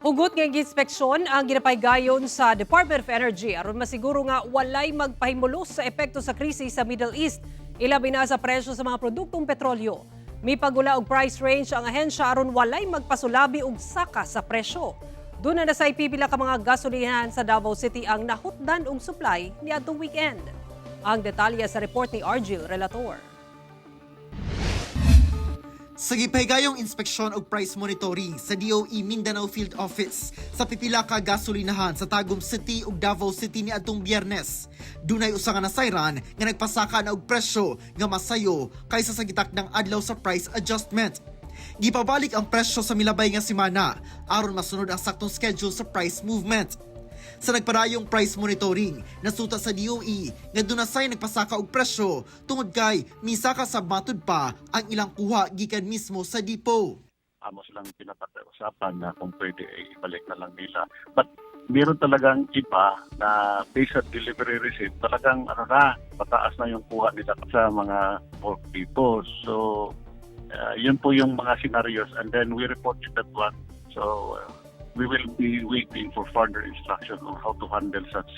Hugot nga inspeksyon ang ginapaygayon sa Department of Energy aron masiguro nga walay magpahimulos sa epekto sa krisis sa Middle East, ilabi na sa presyo sa mga produktong petrolyo. May pagula og price range ang ahensya aron walay magpasulabi og saka sa presyo. Doon na sa ipipila ka mga gasolinahan sa Davao City ang nahutdan og supply niadtong weekend. Ang detalye sa report ni Argil Relator. Sa gipahigayong inspeksyon o price monitoring sa DOE Mindanao Field Office sa pipila ka gasolinahan sa Tagum City ug Davao City niadtong Biyernes, dunay usa nga nasayran nga nagpasaka na og presyo nga masayo kaysa sa gitakdang adlaw sa price adjustment. Gipabalik ang presyo sa milabay nga semana aron masunod ang saktong schedule sa price movement. Sa nagpadayong price monitoring, nasuta sa DOE nga dunasay nagpasaka og presyo tungod kay misaka sa matud pa ang ilang kuha gikan mismo sa depo. Amos lang pinapag-usapan na kung pwede ay ibalik na lang nila. But meron talagang iba na based on delivery receipt, talagang pataas na yung kuha nila sa mga bulk depots. So yun po yung mga scenarios and then we reported that one. So we will be waiting for further instruction on how to handle such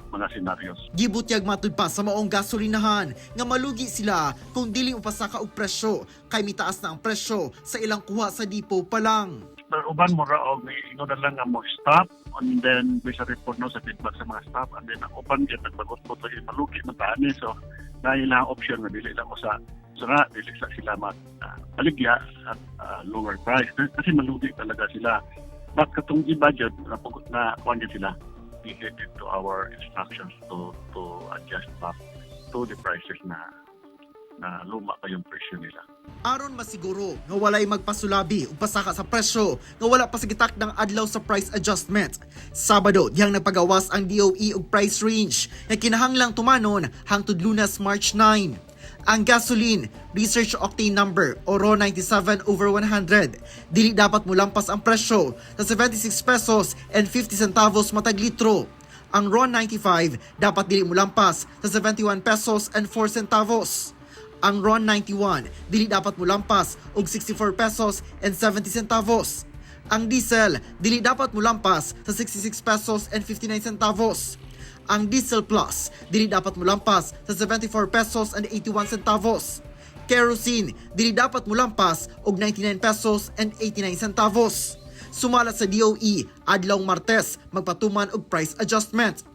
mga scenarios. Gibutyag matud pa sa maong gasolinahan nga malugi sila kung dili upasaka og presyo kay mitaas na ang presyo sa ilang kuha sa depo pa lang. Pero uban mo raog ino na lang nga mo stop and then may sa report no sa feedback sa mga staff and then ang uban gyud nagbagot po lagi malugi man taani so dahil na option nga dili lang usa so nga dili sa sila baligya at lower price kasi malugi talaga sila. But katong i-budget na kuwan sila, we headed to our instructions to adjust back to the prices na luma pa yung presyo nila. Aron masiguro nga walay magpasulabi ug pasaka sa presyo nga wala pa sigitak ng adlaw sa price adjustment. Sabado diyang nagpagawas ang DOE og price range nga kinahanglang tumanon hangtod Lunes March 9. Ang gasoline, research octane number o RO 97/100, dili dapat mulampas ang presyo sa 76 pesos and 50 centavos matag litro. Ang RO 95 dapat dili mulampas sa 71 pesos and 4 centavos. Ang RO 91 dili dapat mulampas og 64 pesos and 70 centavos. Ang diesel dili dapat mulampas sa 66 pesos and 59 centavos. Ang Diesel Plus dili dapat mulampas sa 74 pesos and 81 centavos. Kerosene dili dapat mulampas og 99 pesos and 89 centavos. Sumala sa DOE adlaw Martes magpatuman og price adjustment.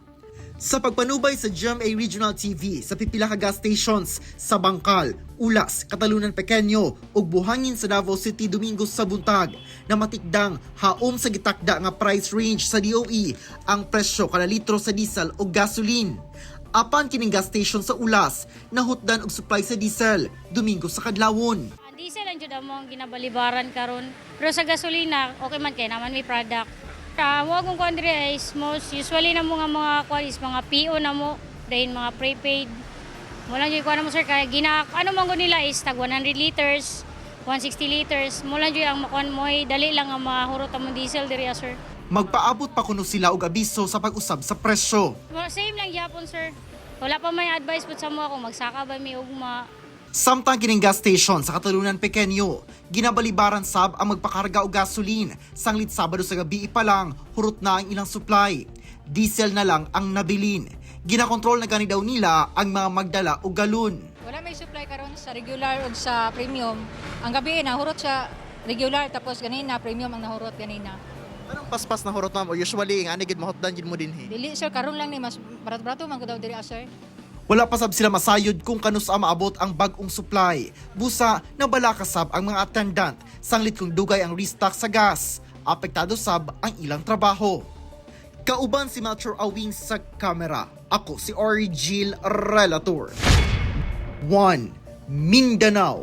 Sa pagpanubay sa GMA Regional TV sa pipila ka gas stations sa Bangkal, Ulas, Katalunan Pequeño ug Buhangin sa Davao City Domingo sa buntag na matikdang haom sa gitakda nga price range sa DOE ang presyo kada litro sa diesel o gasoline. Apan kining gas station sa Ulas nahutdan og supply sa diesel Domingo sa kadlawon. Ang diesel ang jud among ginabalibaran karon, pero sa gasolina okay man kay naman may product. Huwag kong kuandre is most usually na mga kuan is mga PO na mo, dahil mga prepaid. Mula dyan kuan na mo sir, kaya ano mong nila is tag 100 liters, 160 liters. Mula dyan ang makuan mo ay dali lang ang mahurot ang diesel diri sir. Magpaabot pa kuno sila og abiso sa pag-usab sa presyo. Same lang gyapon sir. Wala pa may advice pud sa mo kung magsaka ba may ugma. Samtang kining gas station sa Katalunan Pequeño, ginabalibaran sab ang magpakarga og gasoline sanglit Sabado sa gabi pa lang hurot na ang ilang supply. Diesel na lang ang nabilin. Ginakontrol na gani daw nila ang mga magdala og galon. Wala may supply karon sa regular ug sa premium. Ang gabi nahurot siya regular tapos ganina premium ang nahurot ganina. Anong paspas na hurot ma'am? O usually ang anigid mahotdan gid mo dinhi? Dili sir karon lang ni mas barato man ko daw diri sir. Wala pa sab sila masayod kung kanus maabot ang bag-ong supply. Busa nabala kasab ang mga attendant sanglit kung dugay ang restock sa gas. Apektado sab ang ilang trabaho. Kauban si Melchor Awing sa kamera. Ako si Argil Relator. 1. Mindanao.